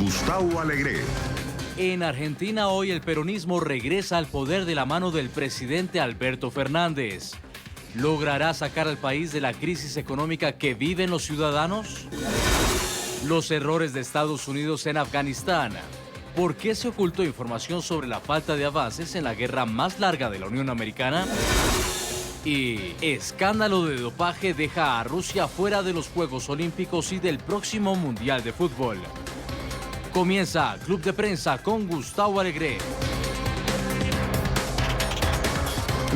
Gustavo Alegre. En Argentina hoy el peronismo regresa al poder de la mano del presidente Alberto Fernández. ¿Logrará sacar al país de la crisis económica que viven los ciudadanos? Los errores de Estados Unidos en Afganistán. ¿Por qué se ocultó información sobre la falta de avances en la guerra más larga de la Unión Americana? Y escándalo de dopaje deja a Rusia fuera de los Juegos Olímpicos y del próximo Mundial de Fútbol. Comienza Club de Prensa con Gustavo Alegre.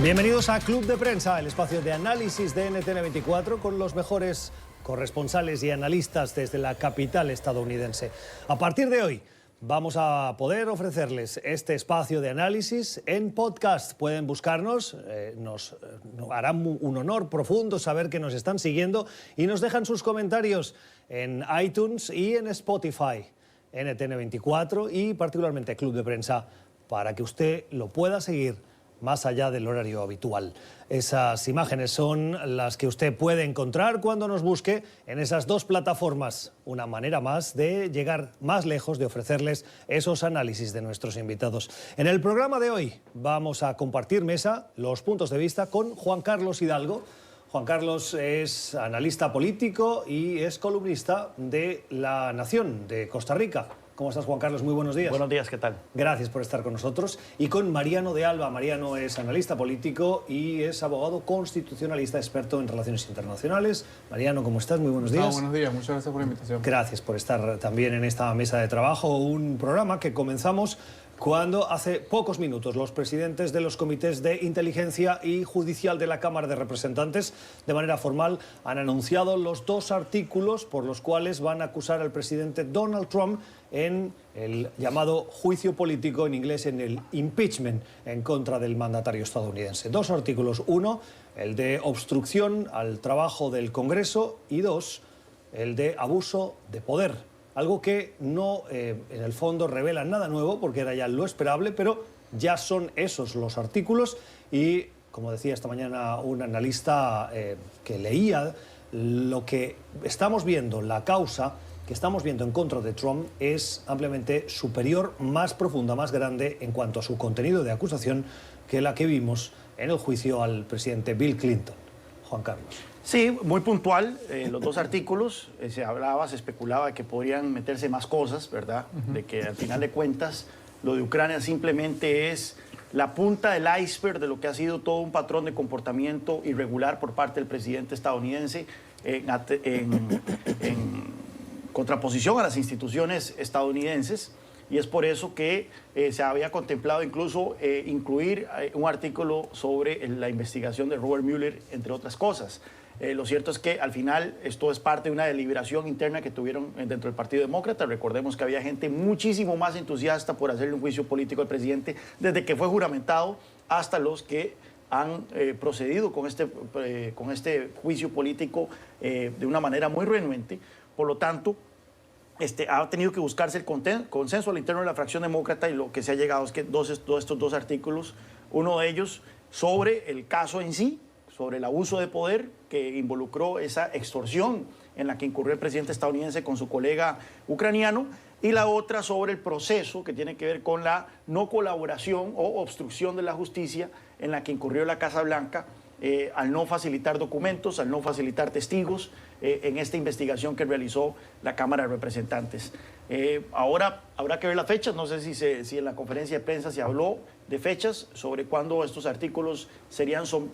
Bienvenidos a Club de Prensa, el espacio de análisis de NTN24 con los mejores corresponsales y analistas desde la capital estadounidense. A partir de hoy vamos a poder ofrecerles este espacio de análisis en podcast. Pueden buscarnos, nos hará un honor profundo saber que nos están siguiendo y nos dejan sus comentarios en iTunes y en Spotify, NTN24 y particularmente Club de Prensa, para que usted lo pueda seguir más allá del horario habitual. Esas imágenes son las que usted puede encontrar cuando nos busque en esas dos plataformas. Una manera más de llegar más lejos, de ofrecerles esos análisis de nuestros invitados. En el programa de hoy vamos a compartir mesa, los puntos de vista con Juan Carlos Hidalgo. Juan Carlos es analista político y es columnista de La Nación de Costa Rica. ¿Cómo estás, Juan Carlos? Muy buenos días. Buenos días, ¿qué tal? Gracias por estar con nosotros. Y con Mariano de Alba. Mariano es analista político y es abogado constitucionalista experto en relaciones internacionales. Mariano, ¿cómo estás? Muy buenos días. Buenos días, muchas gracias por la invitación. Gracias por estar también en esta mesa de trabajo. Un programa que comenzamos cuando hace pocos minutos los presidentes de los comités de inteligencia y judicial de la Cámara de Representantes de manera formal han anunciado los dos artículos por los cuales van a acusar al presidente Donald Trump en el llamado juicio político, en inglés en el impeachment, en contra del mandatario estadounidense. Dos artículos: uno, el de obstrucción al trabajo del Congreso, y dos, el de abuso de poder. Algo que no, en el fondo, revela nada nuevo, porque era ya lo esperable, pero ya son esos los artículos. Y, como decía esta mañana un analista que leía, lo que estamos viendo, la causa que estamos viendo en contra de Trump es ampliamente superior, más profunda, más grande en cuanto a su contenido de acusación que la que vimos en el juicio al presidente Bill Clinton. Juan Carlos. Sí, muy puntual, los dos artículos, se hablaba, se especulaba de que podrían meterse más cosas, ¿verdad? De que al final de cuentas lo de Ucrania simplemente es la punta del iceberg de lo que ha sido todo un patrón de comportamiento irregular por parte del presidente estadounidense en contraposición a las instituciones estadounidenses. Y es por eso que se había contemplado incluso incluir un artículo sobre la investigación de Robert Mueller, entre otras cosas. Lo cierto es que al final esto es parte de una deliberación interna que tuvieron dentro del Partido Demócrata. Recordemos que había gente muchísimo más entusiasta por hacerle un juicio político al presidente desde que fue juramentado hasta los que han procedido con este juicio político de una manera muy renuente. Por lo tanto, ha tenido que buscarse el consenso al interno de la fracción demócrata, y lo que se ha llegado es que estos dos artículos, uno de ellos sobre el caso en sí, sobre el abuso de poder que involucró esa extorsión en la que incurrió el presidente estadounidense con su colega ucraniano, y la otra sobre el proceso que tiene que ver con la no colaboración o obstrucción de la justicia en la que incurrió la Casa Blanca al no facilitar documentos, al no facilitar testigos en esta investigación que realizó la Cámara de Representantes. Ahora habrá que ver las fechas. No sé si en la conferencia de prensa se habló de fechas sobre cuándo estos artículos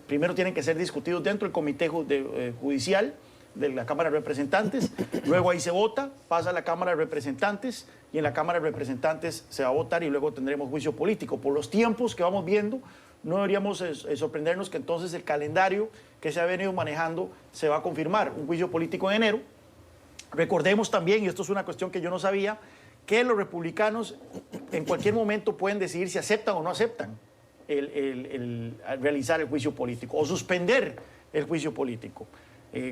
primero tienen que ser discutidos dentro del comité judicial de la Cámara de Representantes, luego ahí se vota, pasa a la Cámara de Representantes, y en la Cámara de Representantes se va a votar y luego tendremos juicio político. Por los tiempos que vamos viendo, no deberíamos sorprendernos que entonces el calendario que se ha venido manejando se va a confirmar. Un juicio político en enero. Recordemos también, y esto es una cuestión que yo no sabía, que los republicanos en cualquier momento pueden decidir si aceptan o no aceptan el realizar el juicio político o suspender el juicio político,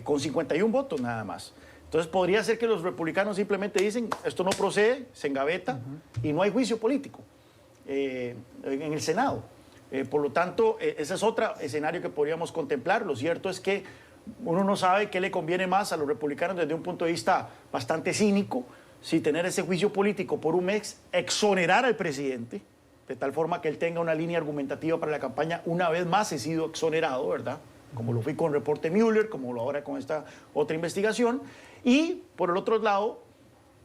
con 51 votos nada más. Entonces podría ser que los republicanos simplemente dicen esto no procede, se engaveta y no hay juicio político en el Senado. Por lo tanto, ese es otro escenario que podríamos contemplar. Lo cierto es que uno no sabe qué le conviene más a los republicanos desde un punto de vista bastante cínico, si tener ese juicio político por un mes, exonerar al presidente, de tal forma que él tenga una línea argumentativa para la campaña. Una vez más he sido exonerado, ¿verdad? Como lo fui con el reporte Mueller, como lo ahora con esta otra investigación. Y, por el otro lado,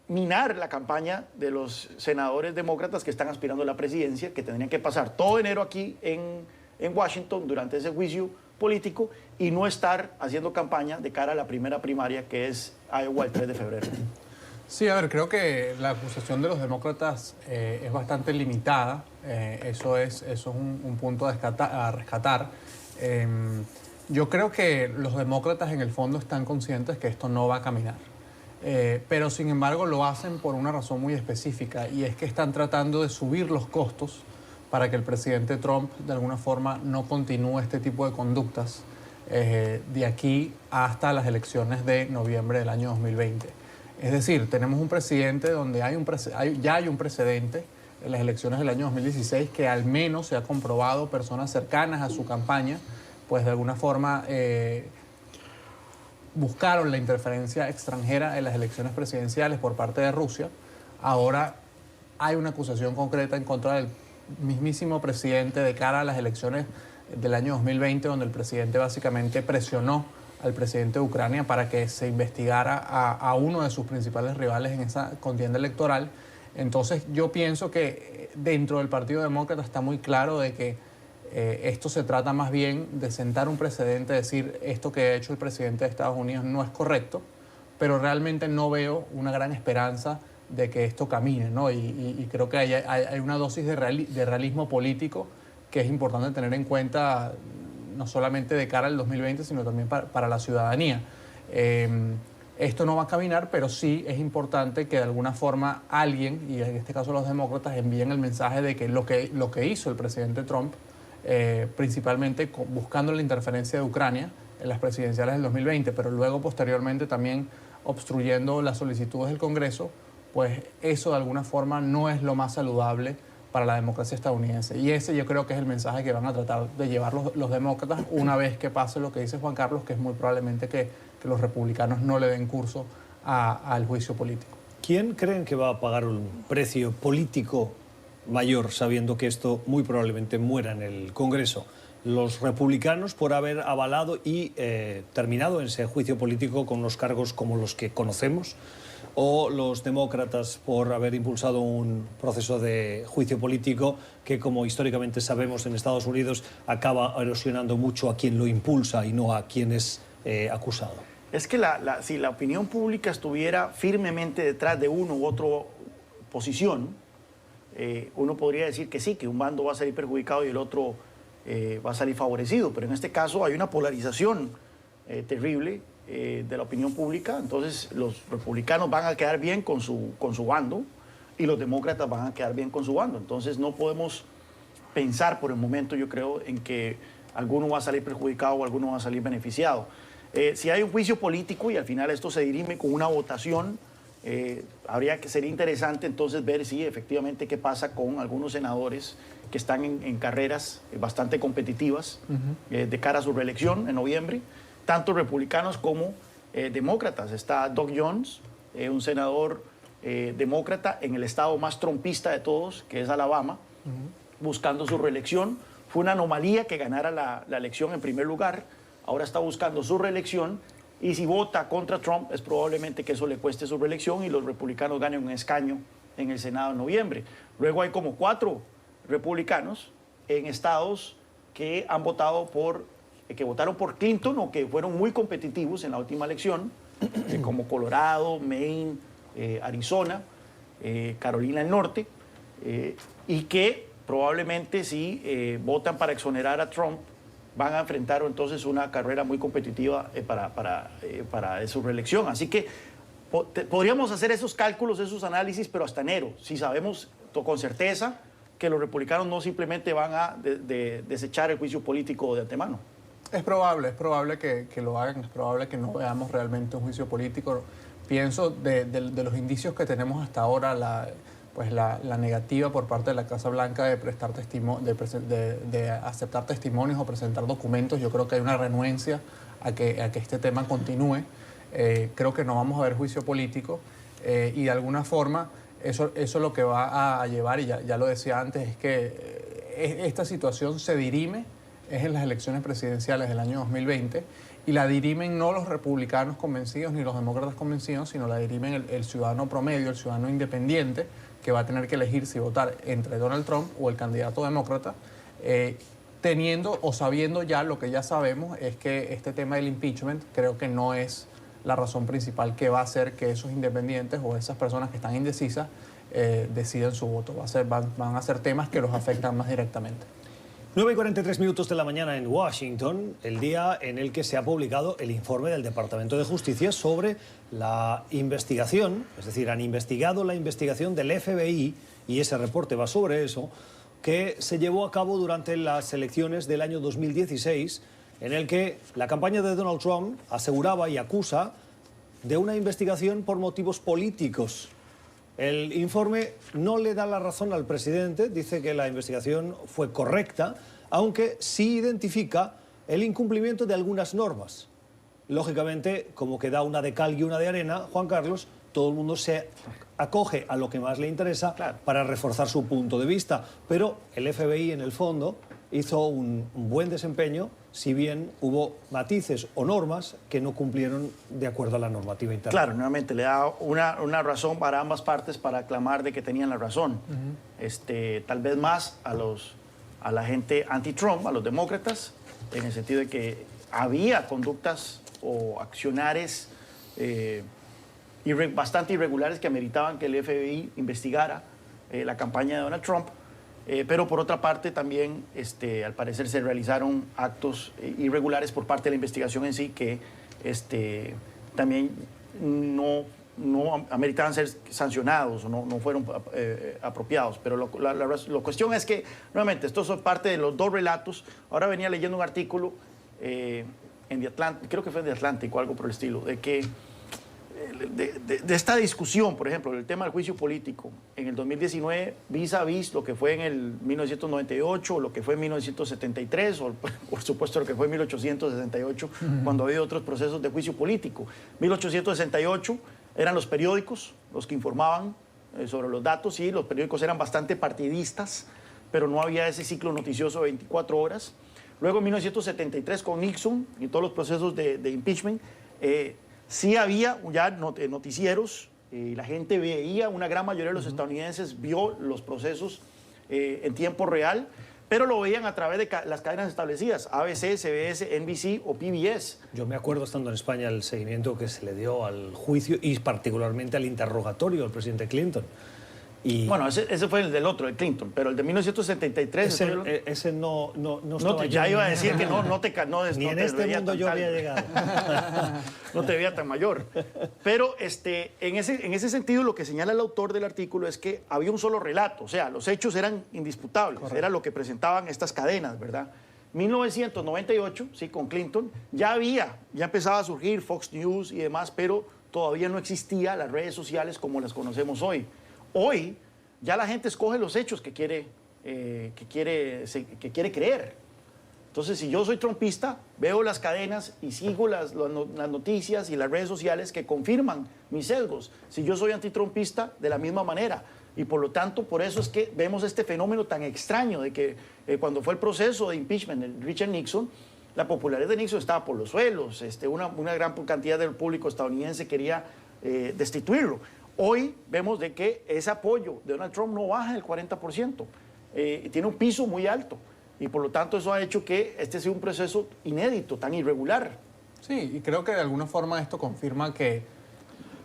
minar la campaña de los senadores demócratas que están aspirando a la presidencia, que tendrían que pasar todo enero aquí en Washington durante ese juicio político y no estar haciendo campaña de cara a la primera primaria, que es Iowa el 3 de febrero. Sí, a ver, creo que la acusación de los demócratas es bastante limitada. Eso es un punto a rescatar. Yo creo que los demócratas en el fondo están conscientes que esto no va a caminar. Pero sin embargo lo hacen por una razón muy específica, y es que están tratando de subir los costos para que el presidente Trump de alguna forma no continúe este tipo de conductas de aquí hasta las elecciones de noviembre del año 2020. Es decir, tenemos un presidente donde ya hay un precedente en las elecciones del año 2016, que al menos se ha comprobado personas cercanas a su campaña, pues de alguna forma buscaron la interferencia extranjera en las elecciones presidenciales por parte de Rusia. Ahora hay una acusación concreta en contra del mismísimo presidente de cara a las elecciones del año 2020, donde el presidente básicamente presionó al presidente de Ucrania para que se investigara a uno de sus principales rivales en esa contienda electoral. Entonces yo pienso que dentro del Partido Demócrata está muy claro de que esto se trata más bien de sentar un precedente, decir esto que ha hecho el presidente de Estados Unidos no es correcto, pero realmente no veo una gran esperanza de que esto camine, ¿no? Y creo que hay una dosis de realismo político que es importante tener en cuenta, no solamente de cara al 2020, sino también para la ciudadanía. Esto no va a caminar, pero sí es importante que de alguna forma alguien, y en este caso los demócratas, envíen el mensaje de que lo que hizo el presidente Trump, principalmente buscando la interferencia de Ucrania en las presidenciales del 2020, pero luego posteriormente también obstruyendo las solicitudes del Congreso, pues eso de alguna forma no es lo más saludable para la democracia estadounidense. Y ese yo creo que es el mensaje que van a tratar de llevar los demócratas una vez que pase lo que dice Juan Carlos, que es muy probablemente que los republicanos no le den curso al juicio político. ¿Quién creen que va a pagar un precio político mayor, sabiendo que esto muy probablemente muera en el Congreso? ¿Los republicanos por haber avalado y terminado ese juicio político con los cargos como los que conocemos? ¿O los demócratas por haber impulsado un proceso de juicio político que, como históricamente sabemos en Estados Unidos, acaba erosionando mucho a quien lo impulsa y no a quien es acusado? Es que si la opinión pública estuviera firmemente detrás de uno u otro posición, uno podría decir que sí, que un bando va a salir perjudicado y el otro va a salir favorecido, pero en este caso hay una polarización terrible de la opinión pública. Entonces los republicanos van a quedar bien con su bando y los demócratas van a quedar bien con su bando. Entonces no podemos pensar por el momento, yo creo, en que alguno va a salir perjudicado o alguno va a salir beneficiado. Si hay un juicio político y al final esto se dirime con una votación, sería interesante entonces ver si efectivamente qué pasa con algunos senadores que están en carreras bastante competitivas de cara a su reelección en noviembre, tanto republicanos como demócratas. Está Doug Jones, un senador demócrata en el estado más trumpista de todos, que es Alabama, buscando su reelección. Fue una anomalía que ganara la elección en primer lugar. Ahora está buscando su reelección y si vota contra Trump es probablemente que eso le cueste su reelección y los republicanos ganen un escaño en el Senado en noviembre. Luego hay como 4 republicanos en estados que han votado que votaron por Clinton o que fueron muy competitivos en la última elección, como Colorado, Maine, Arizona, Carolina del Norte, y que probablemente si votan para exonerar a Trump van a enfrentar entonces una carrera muy competitiva para su reelección. Así que podríamos hacer esos cálculos, esos análisis, pero hasta enero, si sabemos con certeza que los republicanos no simplemente van a desechar el juicio político de antemano. Es probable que lo hagan, es probable que no veamos realmente un juicio político. Pienso de los indicios que tenemos hasta ahora, la negativa por parte de la Casa Blanca de de aceptar testimonios o presentar documentos. Yo creo que hay una renuencia a que este tema continúe. Creo que no vamos a ver juicio político. y de alguna forma eso lo que va a llevar, y ya lo decía antes, es que esta situación se dirime es en las elecciones presidenciales del año 2020, y la dirimen no los republicanos convencidos ni los demócratas convencidos, sino la dirimen el ciudadano promedio, el ciudadano independiente, que va a tener que elegir si votar entre Donald Trump o el candidato demócrata, teniendo o sabiendo ya lo que ya sabemos, es que este tema del impeachment creo que no es la razón principal que va a hacer que esos independientes o esas personas que están indecisas decidan su voto. Van a ser temas que los afectan más directamente. 9:43 de la mañana en Washington, el día en el que se ha publicado el informe del Departamento de Justicia sobre la investigación, es decir, han investigado la investigación del FBI, y ese reporte va sobre eso, que se llevó a cabo durante las elecciones del año 2016, en el que la campaña de Donald Trump aseguraba y acusa de una investigación por motivos políticos. El informe no le da la razón al presidente, dice que la investigación fue correcta, aunque sí identifica el incumplimiento de algunas normas. Lógicamente, como que da una de cal y una de arena, Juan Carlos, todo el mundo se acoge a lo que más le interesa, claro, para reforzar su punto de vista. Pero el FBI, en el fondo, hizo un buen desempeño, si bien hubo matices o normas que no cumplieron de acuerdo a la normativa interna. Claro, nuevamente le da una razón para ambas partes para aclamar de que tenían la razón. Tal vez más a la gente anti-Trump, a los demócratas, en el sentido de que había conductas o accionares bastante irregulares que ameritaban que el FBI investigara la campaña de Donald Trump. Pero por otra parte también, al parecer, se realizaron actos irregulares por parte de la investigación en sí que también no ameritaban ser sancionados o no fueron apropiados. Pero la cuestión es que, nuevamente, esto es parte de los dos relatos. Ahora venía leyendo un artículo en The Atlantic, creo que fue en The Atlantic o algo por el estilo, de que de esta discusión, por ejemplo, del tema del juicio político en el 2019, vis a vis lo que fue en el 1998, lo que fue en 1973, o por supuesto lo que fue en 1868, cuando había otros procesos de juicio político. 1868 eran los periódicos los que informaban sobre los datos, y los periódicos eran bastante partidistas, pero no había ese ciclo noticioso de 24 horas. Luego en 1973 con Nixon y todos los procesos de impeachment, sí había ya noticieros, y la gente veía, una gran mayoría de los estadounidenses vio los procesos en tiempo real, pero lo veían a través de las cadenas establecidas, ABC, CBS, NBC o PBS. Yo me acuerdo, estando en España, el seguimiento que se le dio al juicio y particularmente al interrogatorio al presidente Clinton. Y bueno, ese fue el del otro, el Clinton, pero el de 1973... Ese no estaba ya iba a decir que no ni en este mundo yo había llegado. No te veía tan mayor. Pero en ese sentido, lo que señala el autor del artículo es que había un solo relato, o sea, los hechos eran indisputables. Correcto. Era lo que presentaban estas cadenas, ¿verdad? 1998, sí, con Clinton, ya empezaba a surgir Fox News y demás, pero todavía no existían las redes sociales como las conocemos hoy. Hoy ya la gente escoge los hechos que quiere creer. Entonces, si yo soy trumpista, veo las cadenas y sigo las noticias y las redes sociales que confirman mis sesgos. Si yo soy antitrumpista, de la misma manera. Y por lo tanto, por eso es que vemos este fenómeno tan extraño de que cuando fue el proceso de impeachment de Richard Nixon, la popularidad de Nixon estaba por los suelos. Una gran cantidad del público estadounidense quería destituirlo. Hoy vemos de que ese apoyo de Donald Trump no baja del 40%, tiene un piso muy alto, y por lo tanto eso ha hecho que este sea un proceso inédito, tan irregular. Sí, y creo que de alguna forma esto confirma que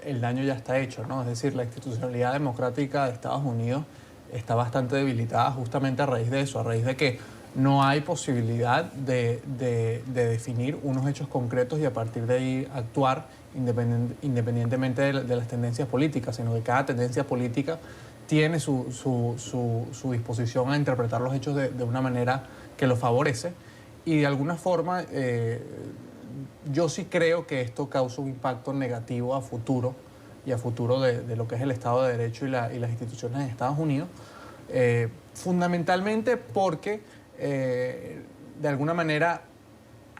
el daño ya está hecho, ¿no? Es decir, la institucionalidad democrática de Estados Unidos está bastante debilitada justamente a raíz de eso, a raíz de que no hay posibilidad de definir unos hechos concretos y a partir de ahí actuar independientemente de las tendencias políticas, sino que cada tendencia política tiene su disposición a interpretar los hechos de una manera que lo favorece, y de alguna forma yo sí creo que esto causa un impacto negativo a futuro de lo que es el Estado de Derecho y las instituciones de Estados Unidos, fundamentalmente porque de alguna manera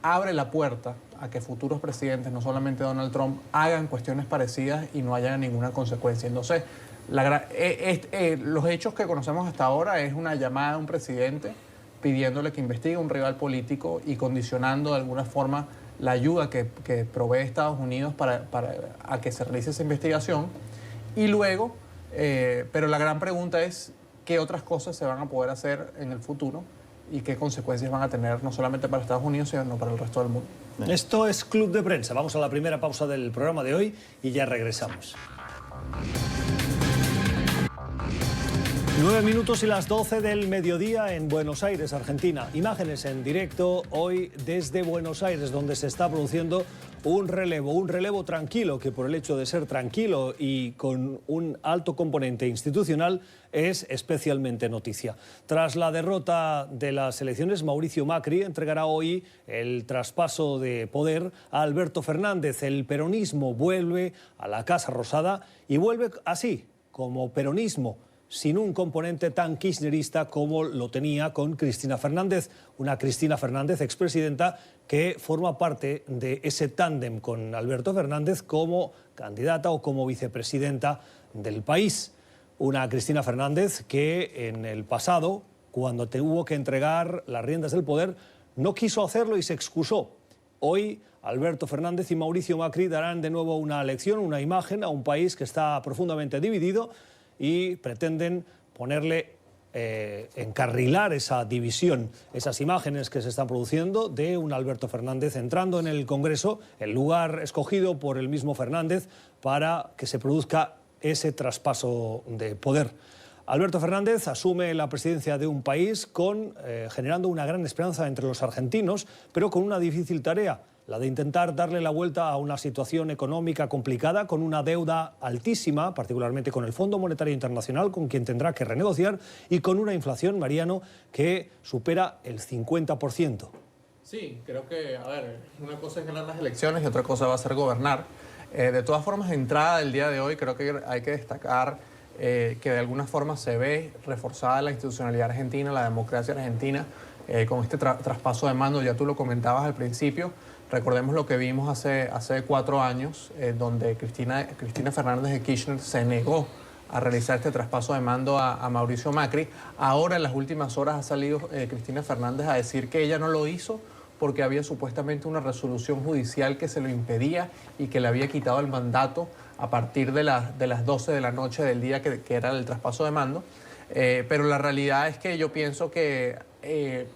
abre la puerta a que futuros presidentes, no solamente Donald Trump, hagan cuestiones parecidas y no haya ninguna consecuencia. Entonces, los hechos que conocemos hasta ahora es una llamada a un presidente pidiéndole que investigue a un rival político y condicionando de alguna forma la ayuda que provee Estados Unidos a que se realice esa investigación. Y luego, pero la gran pregunta es qué otras cosas se van a poder hacer en el futuro y qué consecuencias van a tener no solamente para Estados Unidos, sino para el resto del mundo. Esto es Club de Prensa. Vamos a la primera pausa del programa de hoy y ya regresamos. 9 minutos y las 12 del mediodía en Buenos Aires, Argentina. Imágenes en directo hoy desde Buenos Aires, donde se está produciendo un relevo tranquilo, que por el hecho de ser tranquilo y con un alto componente institucional es especialmente noticia. Tras la derrota de las elecciones, Mauricio Macri entregará hoy el traspaso de poder a Alberto Fernández. El peronismo vuelve a la Casa Rosada y vuelve así, como peronismo, sin un componente tan kirchnerista como lo tenía con Cristina Fernández, una Cristina Fernández, expresidenta, que forma parte de ese tándem con Alberto Fernández como candidata o como vicepresidenta del país. Una Cristina Fernández que en el pasado, cuando tuvo que entregar las riendas del poder, no quiso hacerlo y se excusó. Hoy Alberto Fernández y Mauricio Macri darán de nuevo una lección, una imagen a un país que está profundamente dividido y pretenden ponerle, encarrilar esa división, esas imágenes que se están produciendo de un Alberto Fernández entrando en el Congreso, el lugar escogido por el mismo Fernández para que se produzca ese traspaso de poder. Alberto Fernández asume la presidencia de un país generando una gran esperanza entre los argentinos, pero con una difícil tarea, la de intentar darle la vuelta a una situación económica complicada, con una deuda altísima, particularmente con el Fondo Monetario Internacional, con quien tendrá que renegociar, y con una inflación, Mariano, que supera el 50%. Sí, creo que, a ver, una cosa es ganar las elecciones y otra cosa va a ser gobernar. De todas formas, de entrada del día de hoy, creo que hay que destacar que de alguna forma se ve reforzada la institucionalidad argentina, la democracia argentina, con este traspaso de mando. Ya tú lo comentabas al principio. Recordemos lo que vimos hace 4 años, donde Cristina Fernández de Kirchner se negó a realizar este traspaso de mando a Mauricio Macri. Ahora, en las últimas horas, ha salido Cristina Fernández a decir que ella no lo hizo porque había supuestamente una resolución judicial que se lo impedía y que le había quitado el mandato a partir de las 12 de la noche del día que era el traspaso de mando. Pero la realidad es que yo pienso que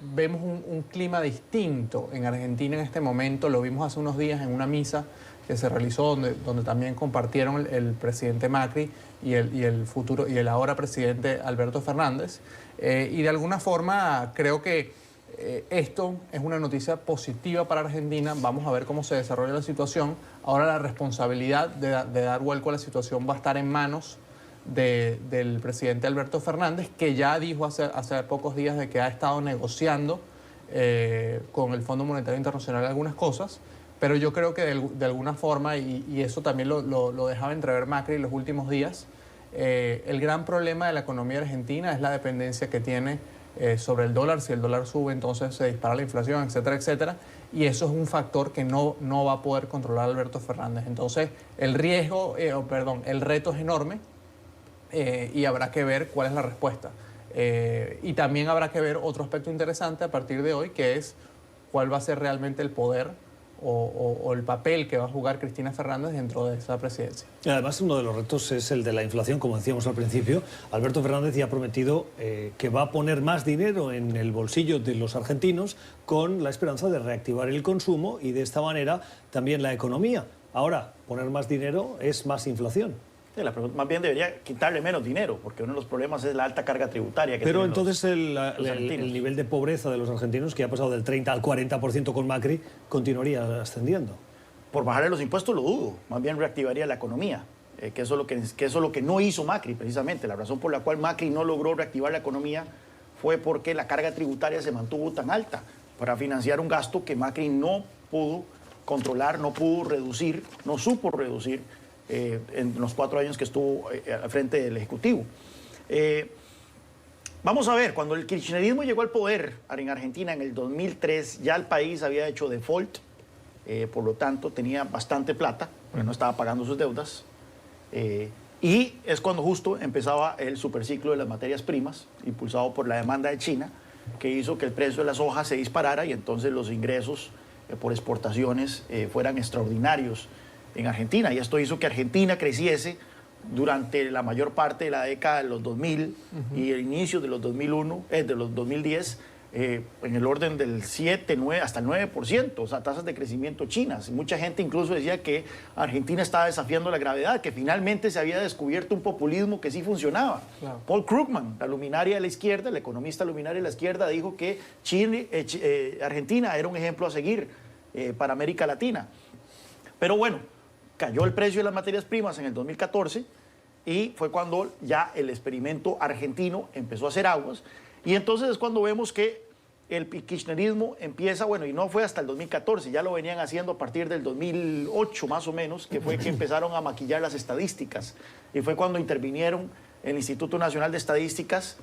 vemos un clima distinto en Argentina en este momento. Lo vimos hace unos días en una misa que se realizó donde también compartieron el presidente Macri y el ahora presidente Alberto Fernández. Y de alguna forma creo que esto es una noticia positiva para Argentina. Vamos a ver cómo se desarrolla la situación. Ahora la responsabilidad de dar vuelco a la situación va a estar en manos del presidente Alberto Fernández, que ya dijo hace pocos días de que ha estado negociando con el Fondo Monetario Internacional algunas cosas, pero yo creo que de alguna forma, y eso también lo dejaba entrever Macri en los últimos días, el gran problema de la economía argentina es la dependencia que tiene sobre el dólar. Si el dólar sube, entonces se dispara la inflación, etcétera, etcétera, y eso es un factor que no va a poder controlar Alberto Fernández. Entonces el reto es enorme. Y habrá que ver cuál es la respuesta. Y también habrá que ver otro aspecto interesante a partir de hoy, que es cuál va a ser realmente el poder o el papel que va a jugar Cristina Fernández dentro de esa presidencia. Y además, uno de los retos es el de la inflación, como decíamos al principio. Alberto Fernández ya ha prometido que va a poner más dinero en el bolsillo de los argentinos con la esperanza de reactivar el consumo y de esta manera también la economía. Ahora, poner más dinero es más inflación. Sí, más bien debería quitarle menos dinero, porque uno de los problemas es la alta carga tributaria que Pero tienen entonces el nivel de pobreza de los argentinos, que ha pasado del 30 al 40% con Macri, continuaría ascendiendo. Por bajarle los impuestos lo dudo, más bien reactivaría la economía, que eso es lo que no hizo Macri precisamente. La razón por la cual Macri no logró reactivar la economía fue porque la carga tributaria se mantuvo tan alta para financiar un gasto que Macri no pudo controlar, no pudo reducir, no supo reducir en los 4 años que estuvo al frente del Ejecutivo. Vamos a ver, cuando el kirchnerismo llegó al poder en Argentina en el 2003, ya el país había hecho default, por lo tanto tenía bastante plata, porque no estaba pagando sus deudas. Y es cuando justo empezaba el superciclo de las materias primas, impulsado por la demanda de China, que hizo que el precio de la soja se disparara y entonces los ingresos por exportaciones fueran extraordinarios en Argentina. Y esto hizo que Argentina creciese durante la mayor parte de la década de los 2000 y el inicio de los 2001, de los 2010, en el orden del 7, 9, hasta el 9%, o sea, tasas de crecimiento chinas. Y mucha gente incluso decía que Argentina estaba desafiando la gravedad, que finalmente se había descubierto un populismo que sí funcionaba. Claro. Paul Krugman, la luminaria de la izquierda, el economista luminaria de la izquierda, dijo que Argentina era un ejemplo a seguir para América Latina. Pero bueno, cayó el precio de las materias primas en el 2014 y fue cuando ya el experimento argentino empezó a hacer aguas. Y entonces es cuando vemos que el kirchnerismo empieza, bueno, y no fue hasta el 2014, ya lo venían haciendo a partir del 2008 más o menos, que fue que empezaron a maquillar las estadísticas. Y fue cuando intervinieron el Instituto Nacional de Estadísticas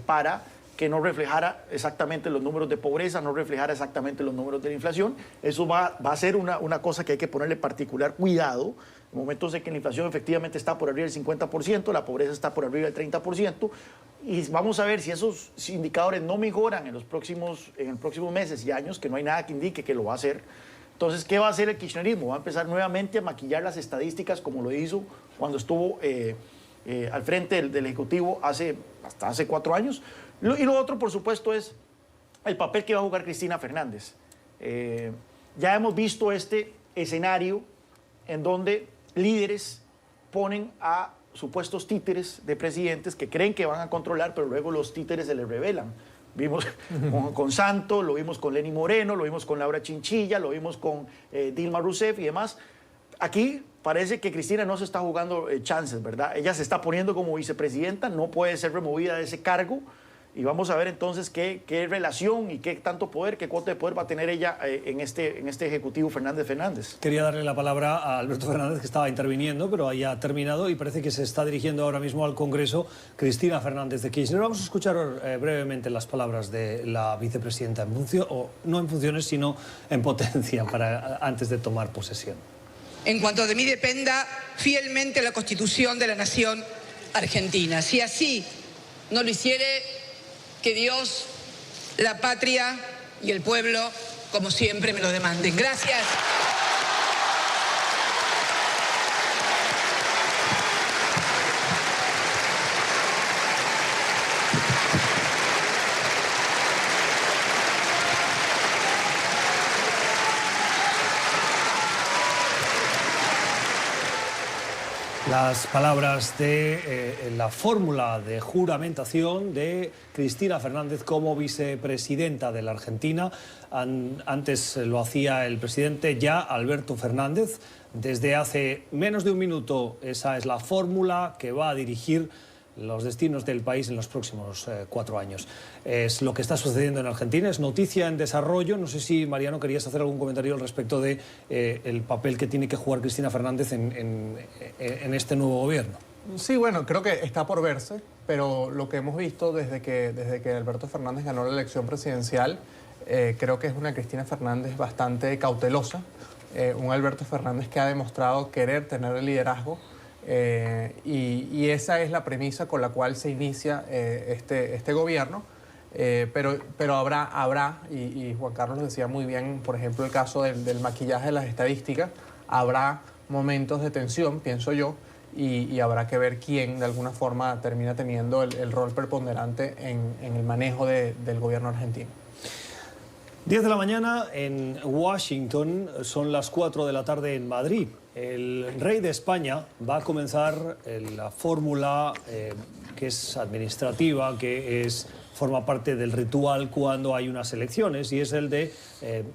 para que no reflejara exactamente los números de pobreza, no reflejara exactamente los números de la inflación. Eso va a ser una cosa que hay que ponerle particular cuidado. En momentos de que la inflación efectivamente está por arriba del 50%, la pobreza está por arriba del 30%, y vamos a ver si esos indicadores no mejoran en los próximos meses y años, que no hay nada que indique que lo va a hacer. Entonces, ¿qué va a hacer el kirchnerismo? Va a empezar nuevamente a maquillar las estadísticas como lo hizo cuando estuvo al frente del Ejecutivo hasta hace 4 años. Y lo otro, por supuesto, es el papel que va a jugar Cristina Fernández. Ya hemos visto este escenario en donde líderes ponen a supuestos títeres de presidentes que creen que van a controlar, pero luego los títeres se les revelan. Vimos con Santos, lo vimos con Lenín Moreno, lo vimos con Laura Chinchilla, lo vimos con Dilma Rousseff y demás. Aquí parece que Cristina no se está jugando chances, ¿verdad? Ella se está poniendo como vicepresidenta, no puede ser removida de ese cargo. Y vamos a ver entonces qué relación y qué tanto poder, qué cuota de poder va a tener ella en este Ejecutivo Fernández. Quería darle la palabra a Alberto Fernández, que estaba interviniendo, pero ahí ha terminado y parece que se está dirigiendo ahora mismo al Congreso Cristina Fernández de Kirchner. Vamos a escuchar brevemente las palabras de la vicepresidenta no en funciones, sino en potencia, antes de tomar posesión. En cuanto de mí dependa, fielmente la Constitución de la Nación Argentina. Si así no lo hiciere, que Dios, la patria y el pueblo, como siempre, me lo demanden. Gracias. Las palabras de la fórmula de juramentación de Cristina Fernández como vicepresidenta de la Argentina. Antes lo hacía el presidente ya Alberto Fernández. Desde hace menos de un minuto esa es la fórmula que va a dirigir los destinos del país en los próximos 4 años. Es lo que está sucediendo en Argentina, es noticia en desarrollo. No sé si, Mariano, querías hacer algún comentario al respecto de el papel que tiene que jugar Cristina Fernández en este nuevo gobierno. Sí, bueno, creo que está por verse, pero lo que hemos visto desde que Alberto Fernández ganó la elección presidencial, creo que es una Cristina Fernández bastante cautelosa, un Alberto Fernández que ha demostrado querer tener el liderazgo. Y esa es la premisa con la cual se inicia este gobierno, pero habrá y Juan Carlos decía muy bien, por ejemplo, el caso del maquillaje de las estadísticas, habrá momentos de tensión, pienso yo, y habrá que ver quién de alguna forma termina teniendo el rol preponderante en el manejo del gobierno argentino. 10 de la mañana en Washington, son las 4 de la tarde en Madrid. El rey de España va a comenzar la fórmula que es administrativa, que forma parte del ritual cuando hay unas elecciones, y es el de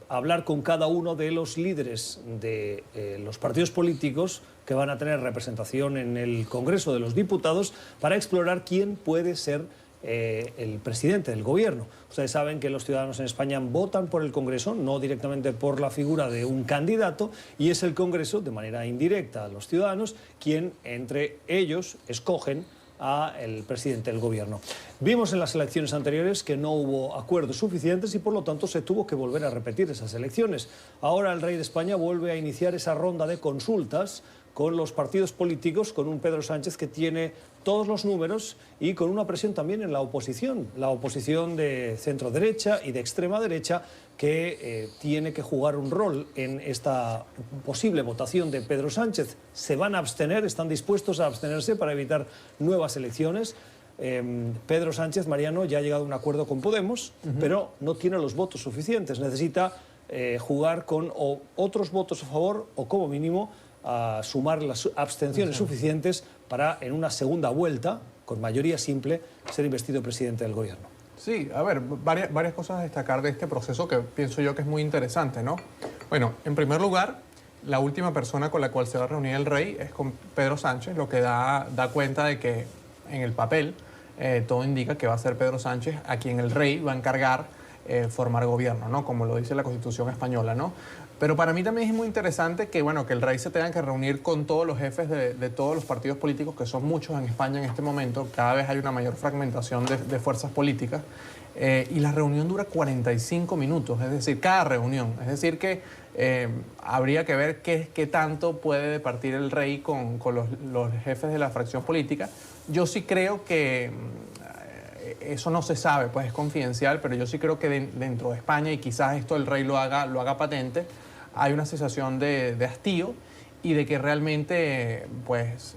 hablar con cada uno de los líderes de los partidos políticos que van a tener representación en el Congreso de los Diputados para explorar quién puede ser el presidente del gobierno. Ustedes saben que los ciudadanos en España votan por el Congreso, no directamente por la figura de un candidato, y es el Congreso, de manera indirecta a los ciudadanos, quien entre ellos escogen al presidente del gobierno. Vimos en las elecciones anteriores que no hubo acuerdos suficientes y por lo tanto se tuvo que volver a repetir esas elecciones. Ahora el rey de España vuelve a iniciar esa ronda de consultas con los partidos políticos, con un Pedro Sánchez que tiene todos los números y con una presión también en la oposición de centro-derecha y de extrema-derecha que tiene que jugar un rol en esta posible votación de Pedro Sánchez. Se van a abstener, están dispuestos a abstenerse para evitar nuevas elecciones. Pedro Sánchez, Mariano, ya ha llegado a un acuerdo con Podemos, pero no tiene los votos suficientes. Necesita jugar con otros votos a favor o como mínimo a sumar las abstenciones suficientes para en una segunda vuelta, con mayoría simple, ser investido presidente del gobierno. Sí, a ver, varias cosas a destacar de este proceso que pienso yo que es muy interesante, ¿no? Bueno, en primer lugar, la última persona con la cual se va a reunir el rey es con Pedro Sánchez, lo que da cuenta de que en el papel todo indica que va a ser Pedro Sánchez a quien el rey va a encargar formar gobierno, ¿no? Como lo dice la Constitución española, ¿no? Pero para mí también es muy interesante que, bueno, que el rey se tenga que reunir con todos los jefes de todos los partidos políticos, que son muchos en España en este momento. Cada vez hay una mayor fragmentación de fuerzas políticas. Y la reunión dura 45 minutos, es decir, cada reunión. Es decir, que habría que ver qué tanto puede departir el rey con los jefes de la fracción política. Yo sí creo que eso no se sabe, pues es confidencial, pero yo sí creo que dentro de España, y quizás esto el rey lo haga patente, hay una sensación de hastío y de que realmente pues,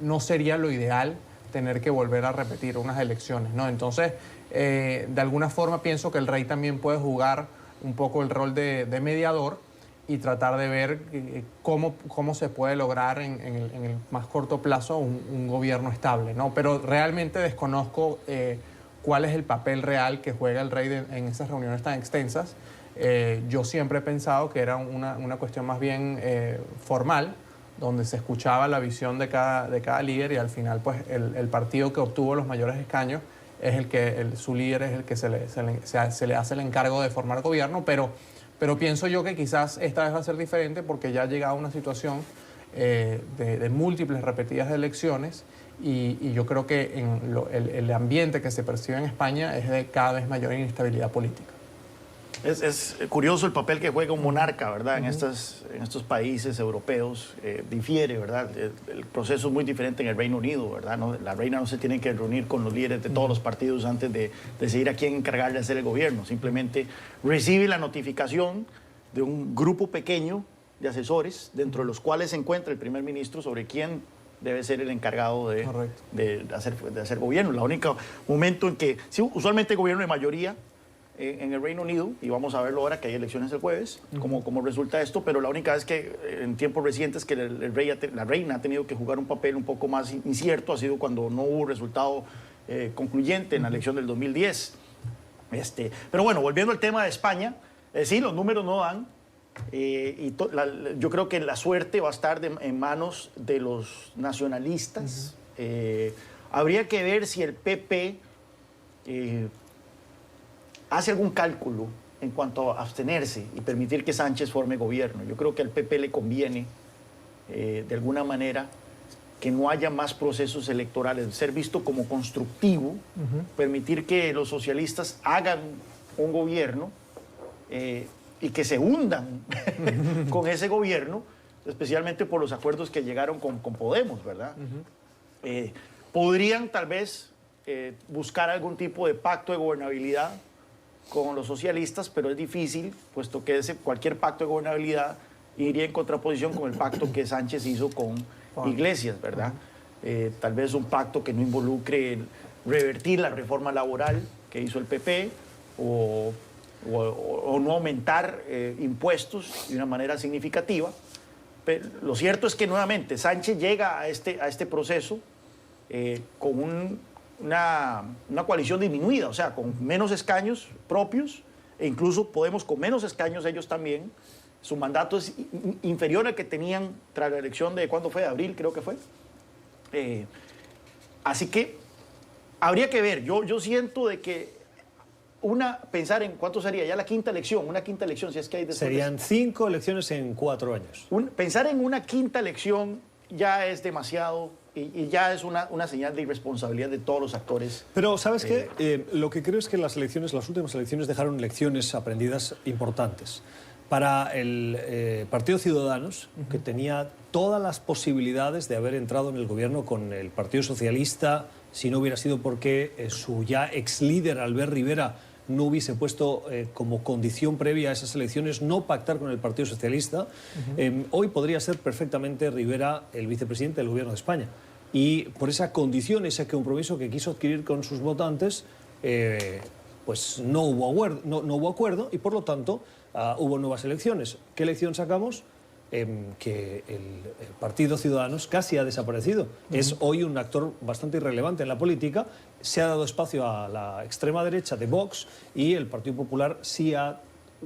no sería lo ideal tener que volver a repetir unas elecciones, ¿no? Entonces, de alguna forma pienso que el rey también puede jugar un poco el rol de mediador y tratar de ver cómo se puede lograr en el más corto plazo un gobierno estable, ¿no? Pero realmente desconozco cuál es el papel real que juega el rey en esas reuniones tan extensas. Yo siempre he pensado que era una cuestión más bien formal, donde se escuchaba la visión de cada líder y al final pues el partido que obtuvo los mayores escaños es su líder es el que se le hace el encargo de formar gobierno, pero pienso yo que quizás esta vez va a ser diferente porque ya ha llegado una situación de múltiples repetidas elecciones y yo creo que el ambiente que se percibe en España es de cada vez mayor inestabilidad política. Es curioso el papel que juega un monarca, ¿verdad? En estos países europeos difiere, ¿verdad? El proceso es muy diferente en el Reino Unido, ¿verdad? La reina no se tiene que reunir con los líderes de todos los partidos antes de decidir a quién encargarle de hacer el gobierno. Simplemente recibe la notificación de un grupo pequeño de asesores, dentro de los cuales se encuentra el primer ministro, sobre quién debe ser el encargado de hacer gobierno. El único momento en que, sí, usualmente el gobierno de mayoría en el Reino Unido, y vamos a verlo ahora que hay elecciones el jueves, cómo resulta esto, pero la única vez que en tiempos recientes que la reina ha tenido que jugar un papel un poco más incierto ha sido cuando no hubo resultado concluyente en la elección del 2010. Pero bueno, volviendo al tema de España, sí, los números no dan, yo creo que la suerte va a estar en manos de los nacionalistas. Habría que ver si el PP hace algún cálculo en cuanto a abstenerse y permitir que Sánchez forme gobierno. Yo creo que al PP le conviene, de alguna manera, que no haya más procesos electorales, ser visto como constructivo, permitir que los socialistas hagan un gobierno y que se hundan con ese gobierno, especialmente por los acuerdos que llegaron con Podemos, ¿verdad? Podrían tal vez buscar algún tipo de pacto de gobernabilidad con los socialistas, pero es difícil, puesto que cualquier pacto de gobernabilidad iría en contraposición con el pacto que Sánchez hizo con Iglesias, ¿verdad? Tal vez un pacto que no involucre revertir la reforma laboral que hizo el PP o no aumentar impuestos de una manera significativa. Pero lo cierto es que nuevamente Sánchez llega a este proceso con una coalición disminuida, o sea, con menos escaños propios, e incluso Podemos con menos escaños ellos también. Su mandato es inferior al que tenían tras la elección de, ¿cuándo fue? De abril, creo que fue. Así que habría que ver. Yo siento de que pensar en cuánto sería ya la quinta elección, una quinta elección, si es que hay después. Serían 5 elecciones en 4 años. Pensar en una quinta elección ya es demasiado y ya es una señal de irresponsabilidad de todos los actores. Pero, ¿sabes qué? Lo que creo es que las últimas elecciones dejaron lecciones aprendidas importantes. Para el Partido Ciudadanos, que tenía todas las posibilidades de haber entrado en el gobierno con el Partido Socialista, si no hubiera sido porque su ya ex líder, Albert Rivera, no hubiese puesto como condición previa a esas elecciones no pactar con el Partido Socialista, hoy podría ser perfectamente Rivera el vicepresidente del gobierno de España. Y por esa condición, ese compromiso que quiso adquirir con sus votantes, pues no hubo acuerdo y por lo tanto hubo nuevas elecciones. ¿Qué elección sacamos? Que el Partido Ciudadanos casi ha desaparecido. Es hoy un actor bastante irrelevante en la política. Se ha dado espacio a la extrema derecha de Vox y el Partido Popular sí ha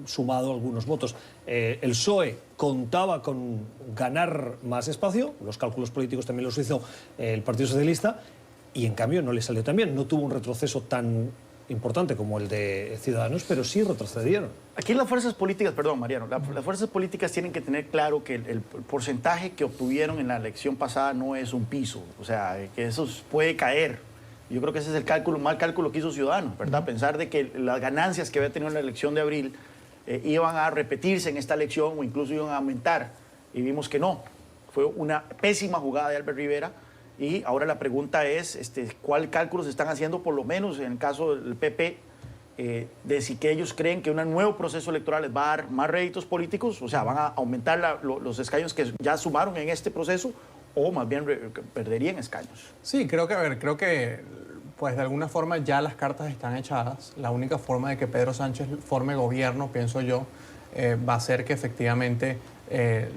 sumado algunos votos. El PSOE contaba con ganar más espacio, los cálculos políticos también los hizo el Partido Socialista, y en cambio no le salió tan bien. No tuvo un retroceso tan importante como el de Ciudadanos, pero sí retrocedieron. Aquí las fuerzas políticas, perdón Mariano, las fuerzas políticas tienen que tener claro que el porcentaje que obtuvieron en la elección pasada no es un piso, o sea, que eso puede caer. Yo creo que ese es el mal cálculo que hizo Ciudadanos, ¿verdad? Pensar de que las ganancias que había tenido en la elección de abril iban a repetirse en esta elección o incluso iban a aumentar, y vimos que no. Fue una pésima jugada de Albert Rivera. Y ahora la pregunta es, ¿cuál cálculos están haciendo, por lo menos en el caso del PP, de si que ellos creen que un nuevo proceso electoral les va a dar más réditos políticos? O sea, ¿van a aumentar los escaños que ya sumaron en este proceso o más bien perderían escaños? Sí, creo que pues de alguna forma ya las cartas están echadas. La única forma de que Pedro Sánchez forme gobierno, pienso yo, va a ser que efectivamente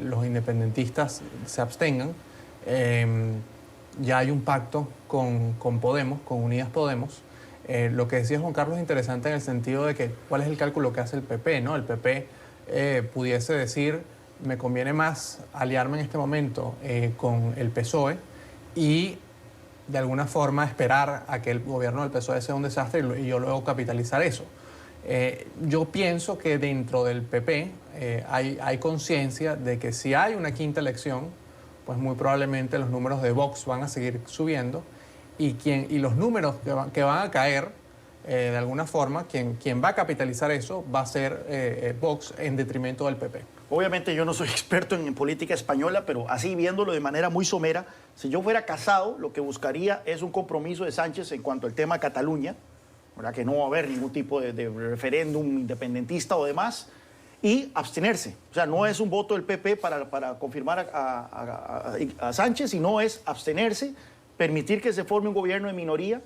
los independentistas se abstengan. Ya hay un pacto con Podemos, con Unidas Podemos. Lo que decía Juan Carlos es interesante en el sentido de que cuál es el cálculo que hace el PP, ¿no? El PP pudiese decir, me conviene más aliarme en este momento con el PSOE y de alguna forma esperar a que el gobierno del PSOE sea un desastre y yo luego capitalizar eso. Yo pienso que dentro del PP hay conciencia de que si hay una quinta elección, pues muy probablemente los números de Vox van a seguir subiendo y los números que van a caer, de alguna forma, quien va a capitalizar eso va a ser Vox en detrimento del PP. Obviamente yo no soy experto en política española, pero así viéndolo de manera muy somera, si yo fuera Casado, lo que buscaría es un compromiso de Sánchez en cuanto al tema Cataluña, ¿verdad? Que no va a haber ningún tipo de referéndum independentista o demás, y abstenerse. O sea, no es un voto del PP para confirmar a Sánchez, sino es abstenerse, permitir que se forme un gobierno de minoría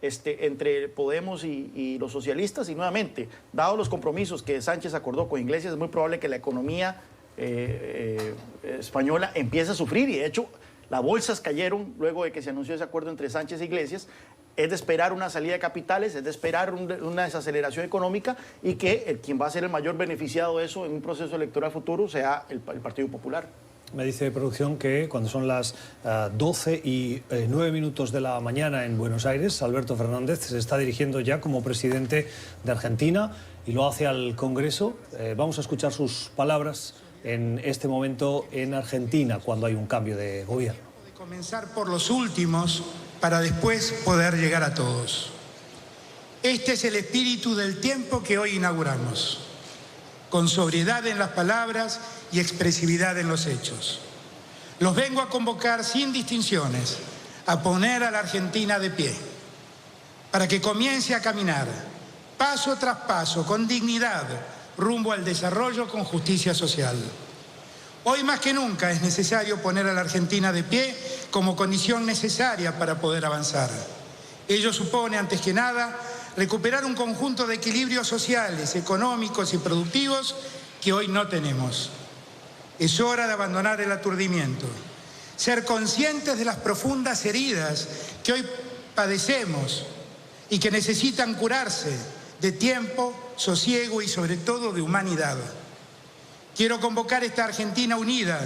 entre Podemos y los socialistas. Y nuevamente, dado los compromisos que Sánchez acordó con Iglesias, es muy probable que la economía española empiece a sufrir. Y de hecho, las bolsas cayeron luego de que se anunció ese acuerdo entre Sánchez e Iglesias. Es de esperar una salida de capitales, es de esperar una desaceleración económica y que quien va a ser el mayor beneficiado de eso en un proceso electoral futuro sea el Partido Popular. Me dice producción que cuando son las 12:09 de la mañana en Buenos Aires, Alberto Fernández se está dirigiendo ya como presidente de Argentina y lo hace al Congreso. Vamos a escuchar sus palabras en este momento en Argentina, cuando hay un cambio de gobierno. Comenzar por los últimos para después poder llegar a todos. Este es el espíritu del tiempo que hoy inauguramos, con sobriedad en las palabras y expresividad en los hechos. Los vengo a convocar sin distinciones, a poner a la Argentina de pie, para que comience a caminar, paso tras paso, con dignidad, rumbo al desarrollo con justicia social. Hoy más que nunca es necesario poner a la Argentina de pie como condición necesaria para poder avanzar. Ello supone, antes que nada, recuperar un conjunto de equilibrios sociales, económicos y productivos que hoy no tenemos. Es hora de abandonar el aturdimiento, ser conscientes de las profundas heridas que hoy padecemos y que necesitan curarse de tiempo, sosiego y sobre todo de humanidad. Quiero convocar a esta Argentina unida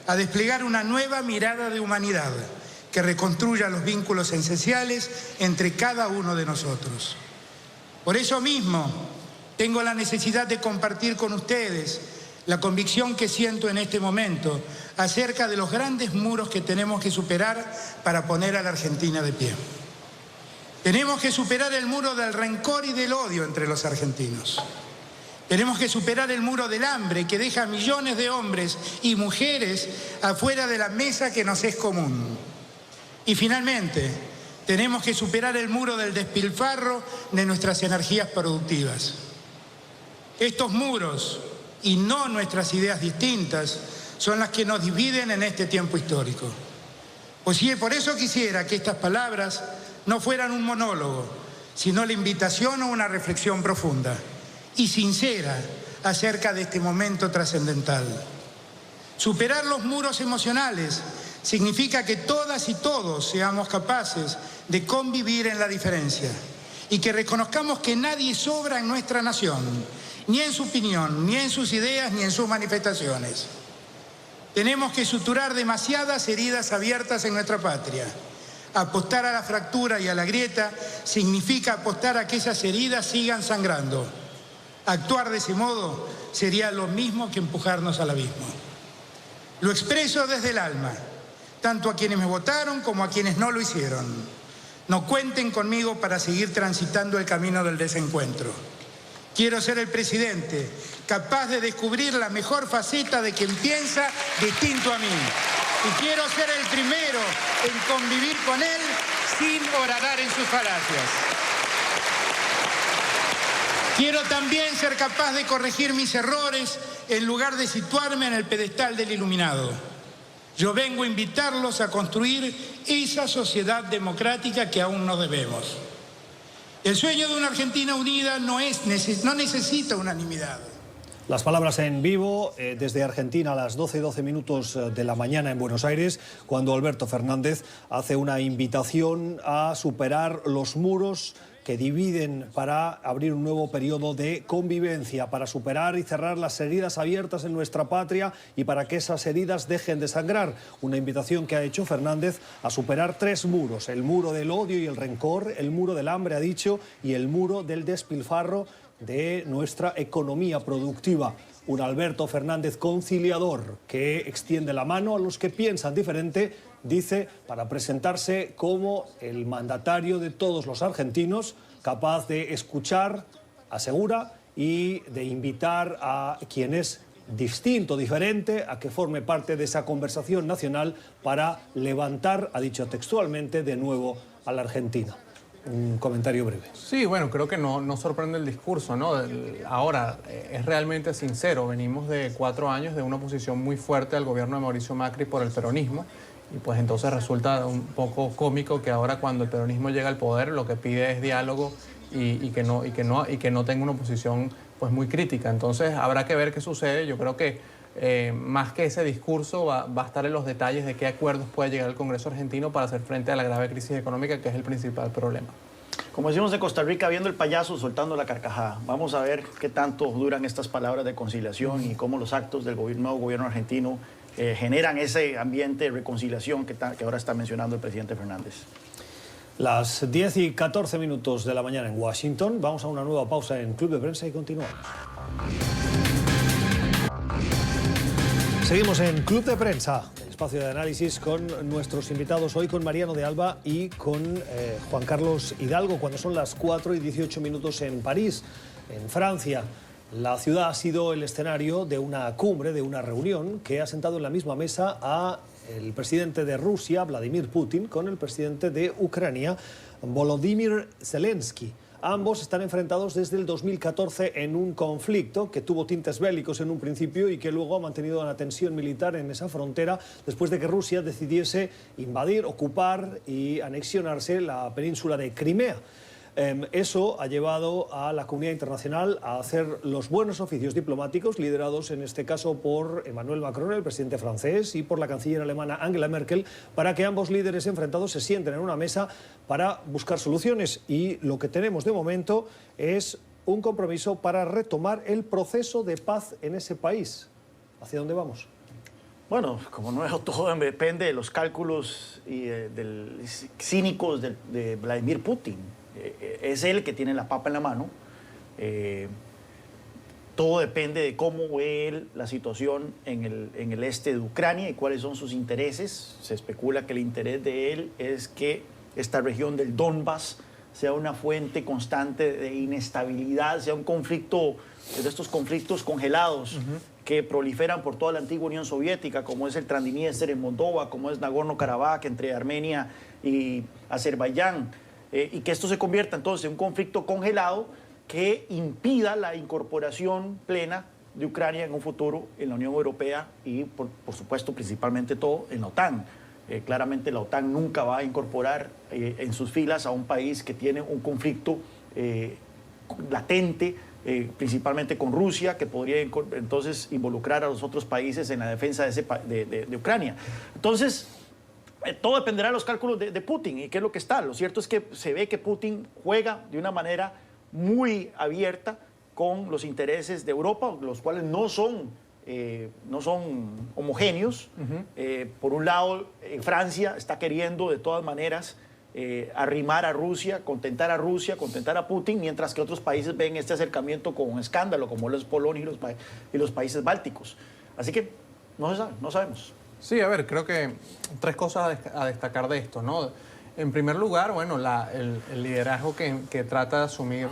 a desplegar una nueva mirada de humanidad que reconstruya los vínculos esenciales entre cada uno de nosotros. Por eso mismo, tengo la necesidad de compartir con ustedes la convicción que siento en este momento acerca de los grandes muros que tenemos que superar para poner a la Argentina de pie. Tenemos que superar el muro del rencor y del odio entre los argentinos. Tenemos que superar el muro del hambre que deja a millones de hombres y mujeres afuera de la mesa que nos es común. Y finalmente, tenemos que superar el muro del despilfarro de nuestras energías productivas. Estos muros, y no nuestras ideas distintas, son las que nos dividen en este tiempo histórico. Pues sí, por eso quisiera que estas palabras no fueran un monólogo, sino la invitación a una reflexión profunda y sincera acerca de este momento trascendental. Superar los muros emocionales significa que todas y todos seamos capaces de convivir en la diferencia y que reconozcamos que nadie sobra en nuestra nación, ni en su opinión, ni en sus ideas, ni en sus manifestaciones. Tenemos que suturar demasiadas heridas abiertas en nuestra patria. Apostar a la fractura y a la grieta significa apostar a que esas heridas sigan sangrando. Actuar de ese modo sería lo mismo que empujarnos al abismo. Lo expreso desde el alma, tanto a quienes me votaron como a quienes no lo hicieron. No cuenten conmigo para seguir transitando el camino del desencuentro. Quiero ser el presidente capaz de descubrir la mejor faceta de quien piensa distinto a mí. Y quiero ser el primero en convivir con él sin horadar en sus falacias. Quiero también ser capaz de corregir mis errores en lugar de situarme en el pedestal del iluminado. Yo vengo a invitarlos a construir esa sociedad democrática que aún nos debemos. El sueño de una Argentina unida no necesita unanimidad. Las palabras en vivo desde Argentina a las 12:12 de la mañana en Buenos Aires, cuando Alberto Fernández hace una invitación a superar los muros que dividen para abrir un nuevo periodo de convivencia, para superar y cerrar las heridas abiertas en nuestra patria y para que esas heridas dejen de sangrar. Una invitación que ha hecho Fernández a superar 3 muros: el muro del odio y el rencor, el muro del hambre, ha dicho, y el muro del despilfarro de nuestra economía productiva. Un Alberto Fernández conciliador que extiende la mano a los que piensan diferente, dice, para presentarse como el mandatario de todos los argentinos, capaz de escuchar, asegura, y de invitar a quien es distinto, diferente, a que forme parte de esa conversación nacional para levantar, ha dicho textualmente, de nuevo a la Argentina. Un comentario breve. Sí, bueno, creo que no sorprende el discurso, ¿no? Ahora, es realmente sincero. Venimos de 4 años de una oposición muy fuerte al gobierno de Mauricio Macri por el peronismo. Y pues entonces resulta un poco cómico que ahora, cuando el peronismo llega al poder, lo que pide es diálogo y que no tenga una oposición pues muy crítica. Entonces habrá que ver qué sucede. Yo creo que más que ese discurso va a estar en los detalles de qué acuerdos puede llegar el Congreso argentino para hacer frente a la grave crisis económica, que es el principal problema. Como decimos en Costa Rica, viendo el payaso soltando la carcajada. Vamos a ver qué tanto duran estas palabras de conciliación y cómo los actos del nuevo gobierno argentino generan ese ambiente de reconciliación que ahora está mencionando el presidente Fernández. Las 10:14 de la mañana en Washington. Vamos a una nueva pausa en Club de Prensa y continuamos. Seguimos en Club de Prensa, el espacio de análisis con nuestros invitados hoy, con Mariano de Alba y con Juan Carlos Hidalgo, cuando son las 4:18 en París, en Francia. La ciudad ha sido el escenario de una cumbre, de una reunión que ha sentado en la misma mesa a el presidente de Rusia, Vladimir Putin, con el presidente de Ucrania, Volodymyr Zelensky. Ambos están enfrentados desde el 2014 en un conflicto que tuvo tintes bélicos en un principio y que luego ha mantenido una tensión militar en esa frontera después de que Rusia decidiese invadir, ocupar y anexionarse la península de Crimea. Eso ha llevado a la comunidad internacional a hacer los buenos oficios diplomáticos, liderados en este caso por Emmanuel Macron, el presidente francés, y por la canciller alemana Angela Merkel, para que ambos líderes enfrentados se sienten en una mesa para buscar soluciones. Y lo que tenemos de momento es un compromiso para retomar el proceso de paz en ese país. ¿Hacia dónde vamos? Bueno, como no es todo, depende de los cálculos cínicos de Vladimir Putin. Es él que tiene la papa en la mano. Todo depende de cómo ve él la situación en el este de Ucrania y cuáles son sus intereses. Se especula que el interés de él es que esta región del Donbass sea una fuente constante de inestabilidad, sea un conflicto, de estos conflictos congelados que proliferan por toda la antigua Unión Soviética, como es el Transnistria en Moldova, como es Nagorno-Karabaj entre Armenia y Azerbaiyán, y que esto se convierta entonces en un conflicto congelado que impida la incorporación plena de Ucrania en un futuro en la Unión Europea y, por supuesto, principalmente todo en la OTAN. Claramente la OTAN nunca va a incorporar en sus filas a un país que tiene un conflicto latente, principalmente con Rusia, que podría entonces involucrar a los otros países en la defensa de Ucrania. Entonces, todo dependerá de los cálculos de Putin y qué es lo que está. Lo cierto es que se ve que Putin juega de una manera muy abierta con los intereses de Europa, los cuales no son homogéneos. Por un lado, Francia está queriendo de todas maneras arrimar a Rusia, contentar a Putin, mientras que otros países ven este acercamiento con un escándalo, como los Polonia y los países bálticos. Así que no se sabe, no sabemos. Sí, a ver, creo que tres cosas a destacar de esto, ¿no? En primer lugar, bueno, el liderazgo que trata de asumir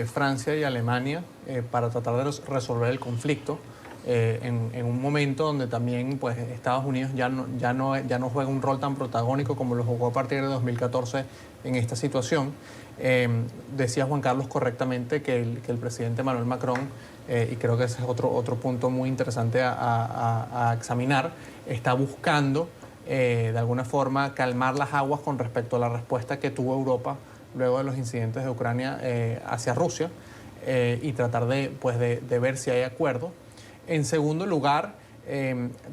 Francia y Alemania para tratar de resolver el conflicto en un momento donde también pues, Estados Unidos ya no juega un rol tan protagónico como lo jugó a partir de 2014 en esta situación. Decía Juan Carlos correctamente que el presidente Emmanuel Macron, y creo que ese es otro punto muy interesante a examinar, está buscando de alguna forma calmar las aguas con respecto a la respuesta que tuvo Europa luego de los incidentes de Ucrania hacia Rusia y tratar de ver si hay acuerdo. En segundo lugar,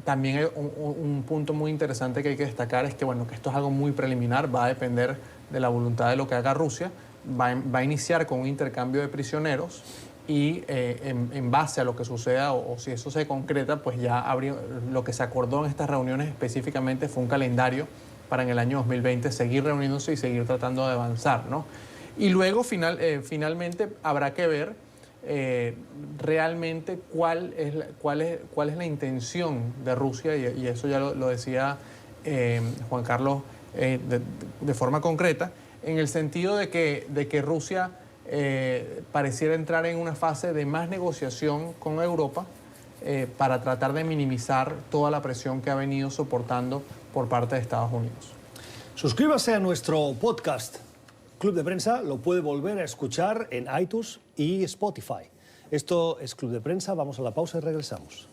también hay un punto muy interesante que hay que destacar es que, bueno, que esto es algo muy preliminar, va a depender de la voluntad de lo que haga Rusia, va a iniciar con un intercambio de prisioneros y en base a lo que suceda o si eso se concreta, pues ya lo que se acordó en estas reuniones específicamente fue un calendario para en el año 2020 seguir reuniéndose y seguir tratando de avanzar, ¿no? Y luego finalmente habrá que ver realmente cuál es la intención de Rusia y eso ya lo decía Juan Carlos de forma concreta, en el sentido de que Rusia pareciera entrar en una fase de más negociación con Europa para tratar de minimizar toda la presión que ha venido soportando por parte de Estados Unidos. Suscríbase a nuestro podcast Club de Prensa, lo puede volver a escuchar en iTunes y Spotify. Esto es Club de Prensa, vamos a la pausa y regresamos.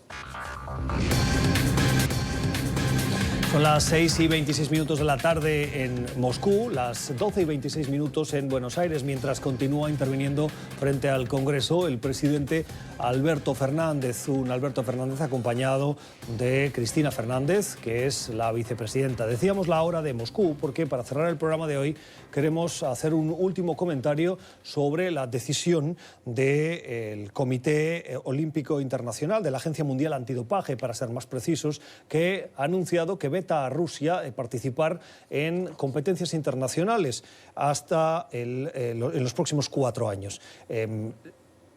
Son las 6:26 de la tarde en Moscú, las 12:26 en Buenos Aires, mientras continúa interviniendo frente al Congreso el presidente Alberto Fernández, un Alberto Fernández acompañado de Cristina Fernández, que es la vicepresidenta. Decíamos la hora de Moscú porque para cerrar el programa de hoy queremos hacer un último comentario sobre la decisión del Comité Olímpico Internacional, de la Agencia Mundial Antidopaje, para ser más precisos, que ha anunciado que veta a Rusia participar en competencias internacionales hasta en los próximos 4 años.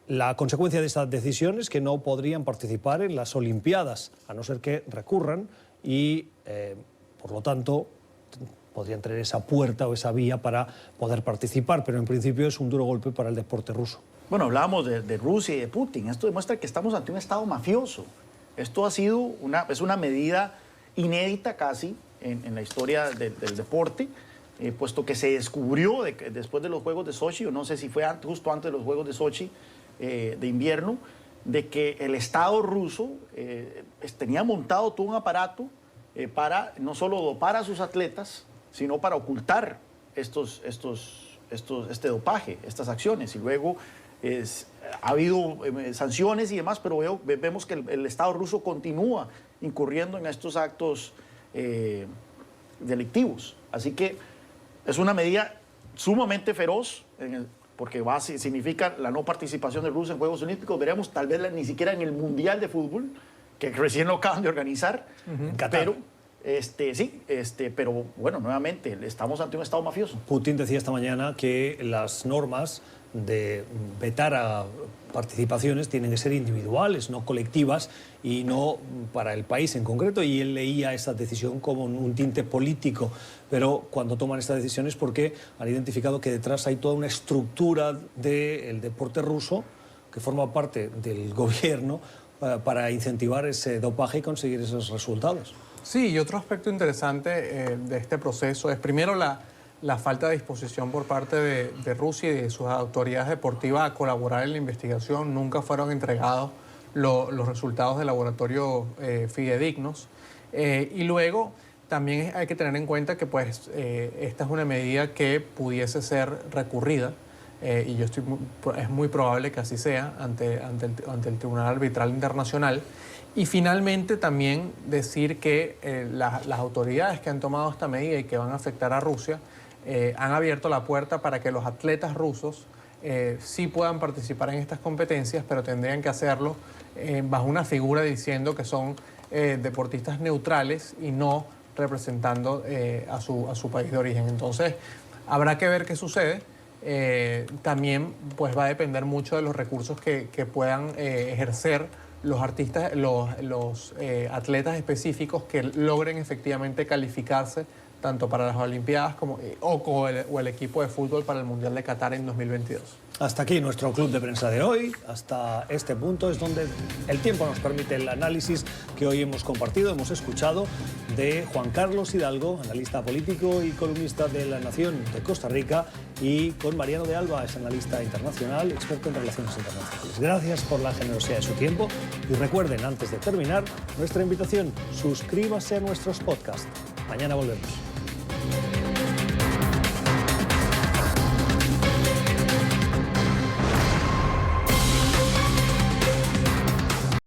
La consecuencia de esta decisión es que no podrían participar en las Olimpiadas, a no ser que recurran y, por lo tanto, podrían tener esa puerta o esa vía para poder participar, pero en principio es un duro golpe para el deporte ruso. Bueno, hablábamos de Rusia y de Putin. Esto demuestra que estamos ante un Estado mafioso. Esto ha sido es una medida inédita casi en la historia del deporte, puesto que se descubrió después de los Juegos de Sochi, o no sé si fue justo antes de los Juegos de Sochi de invierno, de que el Estado ruso tenía montado todo un aparato para no solo dopar a sus atletas, sino para ocultar este dopaje, estas acciones. Y luego ha habido sanciones y demás, pero vemos que el Estado ruso continúa incurriendo en estos actos delictivos. Así que es una medida sumamente feroz, porque significa la no participación de Rusia en Juegos Olímpicos. Veremos tal vez ni siquiera en el Mundial de Fútbol, que recién lo acaban de organizar. Pero pero bueno, nuevamente, estamos ante un Estado mafioso. Putin decía esta mañana que las normas de vetar a participaciones tienen que ser individuales, no colectivas y no para el país en concreto. Y él leía esa decisión como un tinte político, pero cuando toman estas decisiones porque han identificado que detrás hay toda una estructura del deporte ruso que forma parte del gobierno para incentivar ese dopaje y conseguir esos resultados. Sí, y otro aspecto interesante de este proceso es primero la falta de disposición por parte de Rusia y de sus autoridades deportivas a colaborar en la investigación. Nunca fueron entregados los resultados del laboratorio fidedignos. Y luego también hay que tener en cuenta que pues, esta es una medida que pudiese ser recurrida. Y es muy probable que así sea ante el Tribunal Arbitral Internacional. Y finalmente también decir que las autoridades que han tomado esta medida y que van a afectar a Rusia han abierto la puerta para que los atletas rusos sí puedan participar en estas competencias, pero tendrían que hacerlo bajo una figura diciendo que son deportistas neutrales y no representando a su país de origen. Entonces, habrá que ver qué sucede. También pues, va a depender mucho de los recursos que puedan ejercer los artistas, los atletas específicos que logren efectivamente calificarse tanto para las Olimpiadas o el equipo de fútbol para el Mundial de Qatar en 2022. Hasta aquí nuestro club de prensa de hoy. Hasta este punto es donde el tiempo nos permite el análisis que hoy hemos compartido, hemos escuchado de Juan Carlos Hidalgo, analista político y columnista de La Nación de Costa Rica, y con Mariano de Alba, es analista internacional, experto en relaciones internacionales. Gracias por la generosidad de su tiempo y recuerden, antes de terminar, nuestra invitación: suscríbase a nuestros podcasts. Mañana volvemos.